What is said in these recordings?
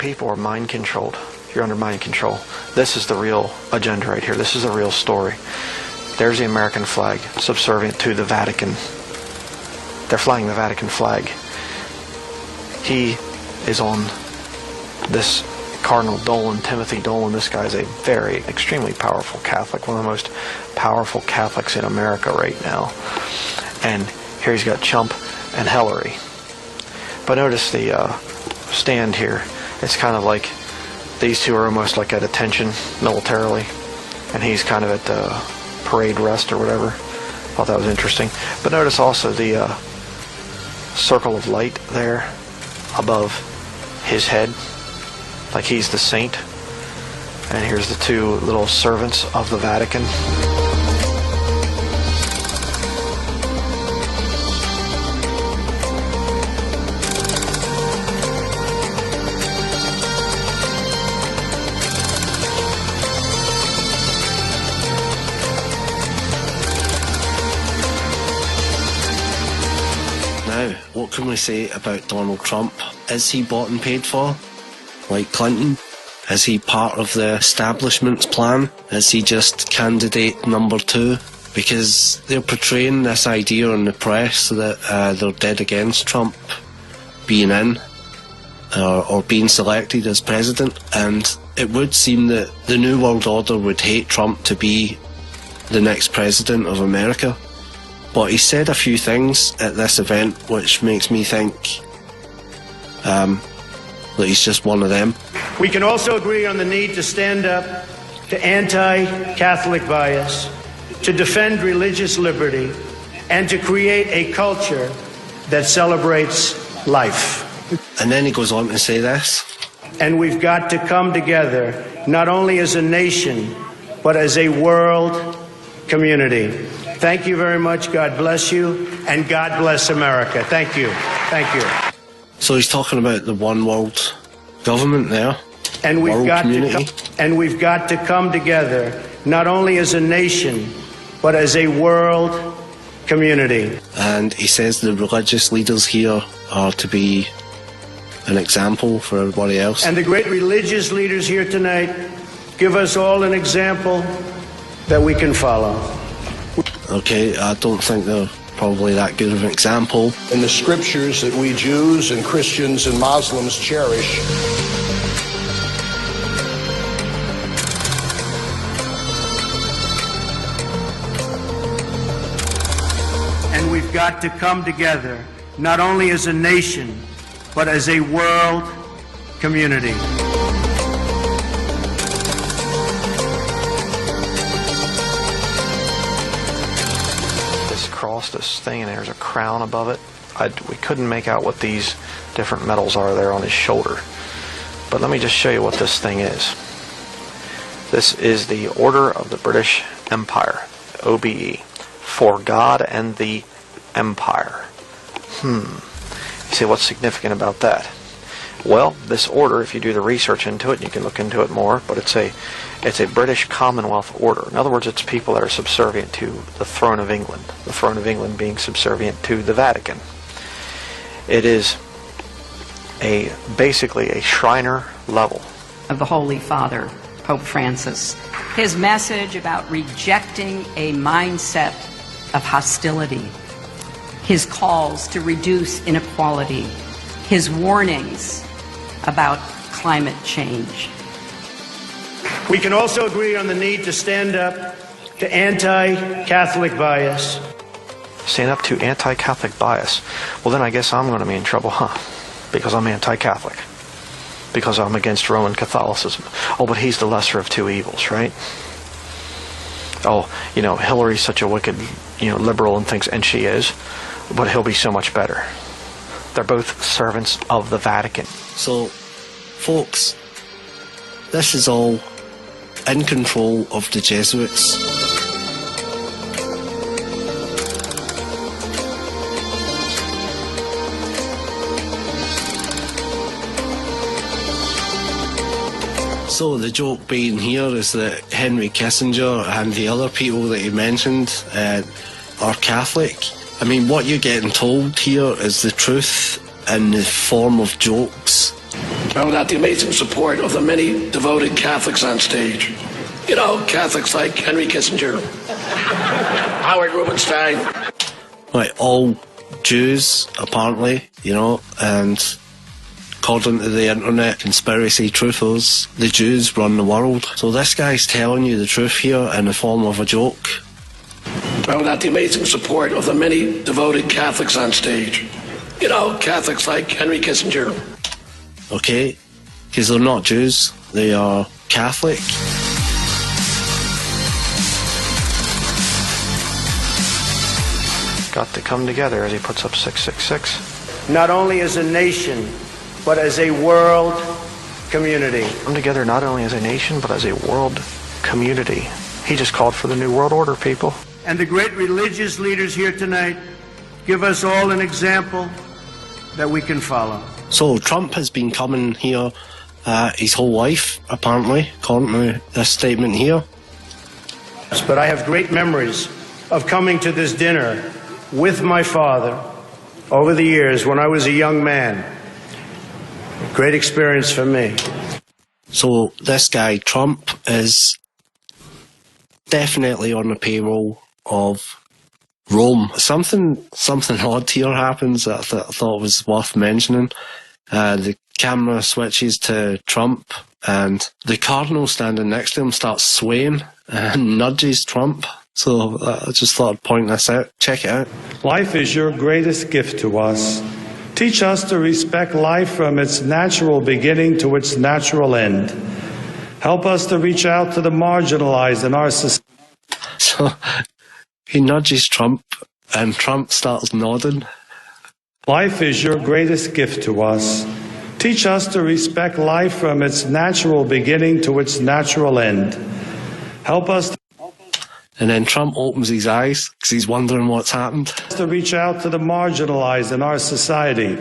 people are mind controlled. You're under mind control. This is the real agenda right here. This is the real story. There's the American flag, subservient to the Vatican. They're flying the Vatican flag. He is on this Cardinal Dolan, Timothy Dolan. This guy's a very, extremely powerful Catholic, one of the most powerful Catholics in America right now. And here he's got Trump and Hillary. But notice the stand here. It's kind of like these two are almost like at attention militarily, and he's kind of at the parade rest or whatever. Thought that was interesting. But notice also the circle of light there above his head, like he's the saint. And here's the two little servants of the Vatican. Now, what can we say about Donald Trump? Is he bought and paid for, like Clinton? Is he part of the establishment's plan? Is he just candidate number 2? Because they're portraying this idea in the press that they're dead against Trump being in or being selected as president. And it would seem that the New World Order would hate Trump to be the next president of America. But he said a few things at this event which makes me think that he's just one of them. We can also agree on the need to stand up to anti-Catholic bias, to defend religious liberty, and to create a culture that celebrates life. And then he goes on to say this. And we've got to come together, not only as a nation, but as a world community. Thank you very much. God bless you, and God bless America. Thank you. Thank you. So he's talking about the one world government there. And we've world got community. we've got to come together, not only as a nation, but as a world community. And he says the religious leaders here are to be an example for everybody else. And the great religious leaders here tonight give us all an example that we can follow. Okay, I don't think they're probably that good of an example. In the scriptures that we Jews and Christians and Muslims cherish. And we've got to come together, not only as a nation, but as a world community. This thing, and there's a crown above it. We couldn't make out what these different medals are there on his shoulder, but let me just show you what this thing is. This is the Order of the British Empire, OBE, for God and the Empire. You see, what's significant about that? Well, this order, if you do the research into it, you can look into it more, but it's a British Commonwealth order. In other words, it's people that are subservient to the throne of England, the throne of England being subservient to the Vatican. It is basically a Shriner level of the Holy Father, Pope Francis. His message about rejecting a mindset of hostility, his calls to reduce inequality, his warnings about climate change. We can also agree on the need to stand up to anti-Catholic bias. Stand up to anti-Catholic bias. Well, then I guess I'm going to be in trouble, huh? Because I'm anti-Catholic. Because I'm against Roman Catholicism. Oh, but he's the lesser of two evils, right? Oh, Hillary's such a wicked, liberal and thinks, and she is, but he'll be so much better. They're both servants of the Vatican. So, folks, this is all in control of the Jesuits. So the joke being here is that Henry Kissinger and the other people that he mentioned are Catholic. I mean, what you're getting told here is the truth in the form of jokes. And without the amazing support of the many devoted Catholics on stage. You know, Catholics like Henry Kissinger, Howard Rubenstein. Like all Jews, apparently, you know, and according to the internet conspiracy truthers, the Jews run the world. So this guy's telling you the truth here in the form of a joke. And without the amazing support of the many devoted Catholics on stage. You know, Catholics like Henry Kissinger. Okay? Because they're not Jews, they are Catholic. Got to come together as he puts up 666. Not only as a nation, but as a world community. Come together not only as a nation, but as a world community. He just called for the New World Order, people. And the great religious leaders here tonight give us all an example that we can follow. So Trump has been coming here his whole life, apparently, according to this statement here. But I have great memories of coming to this dinner with my father over the years when I was a young man. Great experience for me. So this guy, Trump, is definitely on the payroll of Rome. Something odd here happens that I thought was worth mentioning. The camera switches to Trump, and the cardinal standing next to him starts swaying and nudges Trump. So I just thought I'd point this out. Check it out. Life is your greatest gift to us. Teach us to respect life from its natural beginning to its natural end. Help us to reach out to the marginalized in our society. So he nudges Trump, and Trump starts nodding. Life is your greatest gift to us. Teach us to respect life from its natural beginning to its natural end. Help us And then Trump opens his eyes because he's wondering what's happened. to reach out to the marginalized in our society.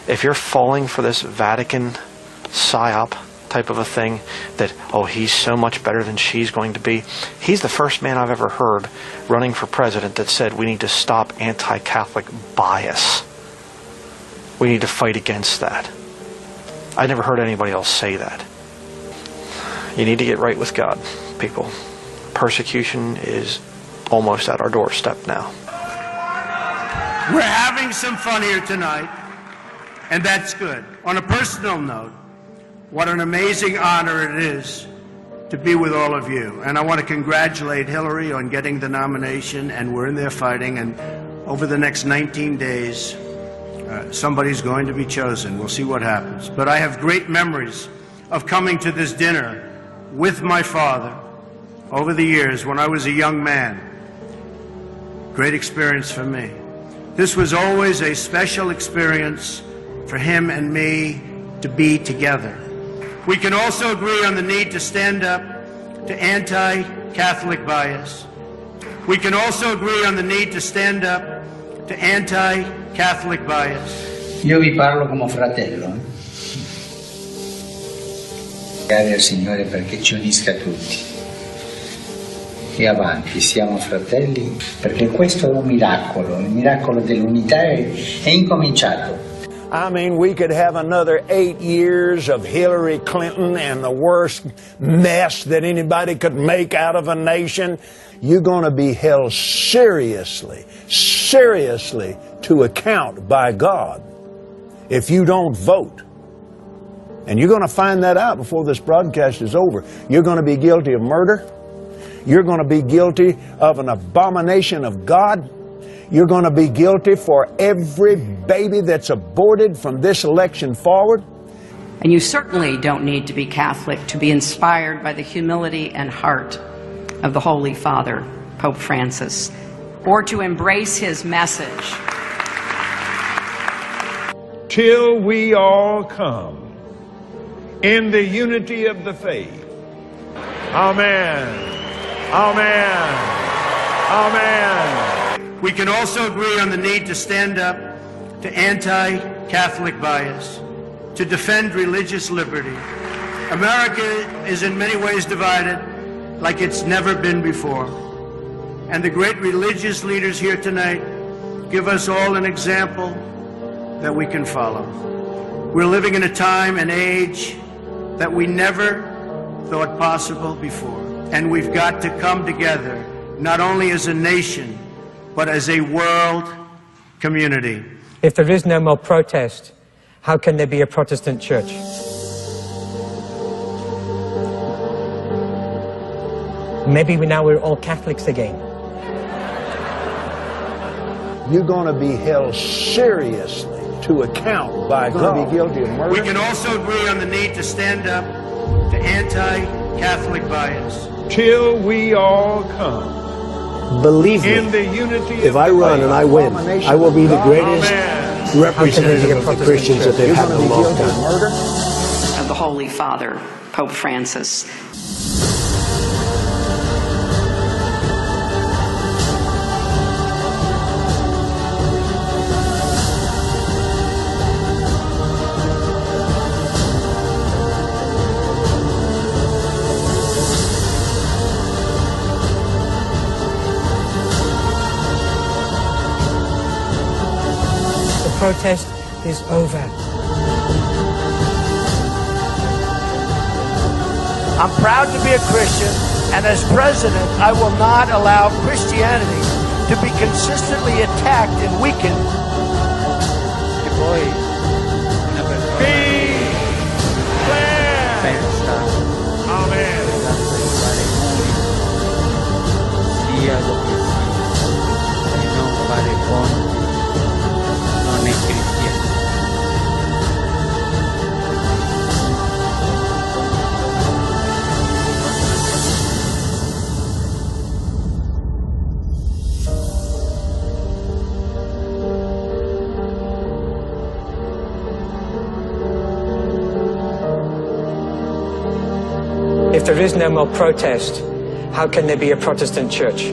If you're falling for this Vatican psyop type of a thing, that, oh, he's so much better than she's going to be. He's the first man I've ever heard running for president that said we need to stop anti-Catholic bias. We need to fight against that. I never heard anybody else say that. You need to get right with God, people. Persecution is almost at our doorstep now. We're having some fun here tonight, and that's good. On a personal note, what an amazing honor it is to be with all of you. And I want to congratulate Hillary on getting the nomination, and we're in there fighting, and over the next 19 days, somebody's going to be chosen. We'll see what happens. But I have great memories of coming to this dinner with my father over the years when I was a young man. Great experience for me. This was always a special experience for him and me to be together. We can also agree on the need to stand up to anti-Catholic bias. We can also agree on the need to stand up to anti-Catholic bias. Io vi parlo come fratello. Grazie al Signore perché ci unisca tutti. E avanti, siamo fratelli, perché questo è un miracolo, il miracolo dell'unità è incominciato. I mean, we could have another 8 years of Hillary Clinton and the worst mess that anybody could make out of a nation. You're going to be held seriously to account by God if you don't vote. And you're going to find that out before this broadcast is over. You're going to be guilty of murder. You're going to be guilty of an abomination of God. You're going to be guilty for every baby that's aborted from this election forward. And you certainly don't need to be Catholic to be inspired by the humility and heart of the Holy Father, Pope Francis, or to embrace his message. Till we all come in the unity of the faith. Amen. Amen. Amen. We can also agree on the need to stand up to anti-Catholic bias, to defend religious liberty. America is in many ways divided like it's never been before. And the great religious leaders here tonight give us all an example that we can follow. We're living in a time and age that we never thought possible before. And we've got to come together, not only as a nation, but as a world community. If there is no more protest, how can there be a Protestant church? Maybe we're all Catholics again. You're going to be held seriously to account by God. You're going to be guilty of murder. We can also agree on the need to stand up to anti-Catholic bias. Till we all come. Believe me, in the unity if I run and I win, I will be the greatest representative of the Christians that they've had in a long time. Of the Holy Father, Pope Francis. The protest is over. I'm proud to be a Christian, and as president, I will not allow Christianity to be consistently attacked and weakened. Amen. Sia lo che sia, e non fare conti, non è cristiano. If there is no more protest, how can there be a Protestant church?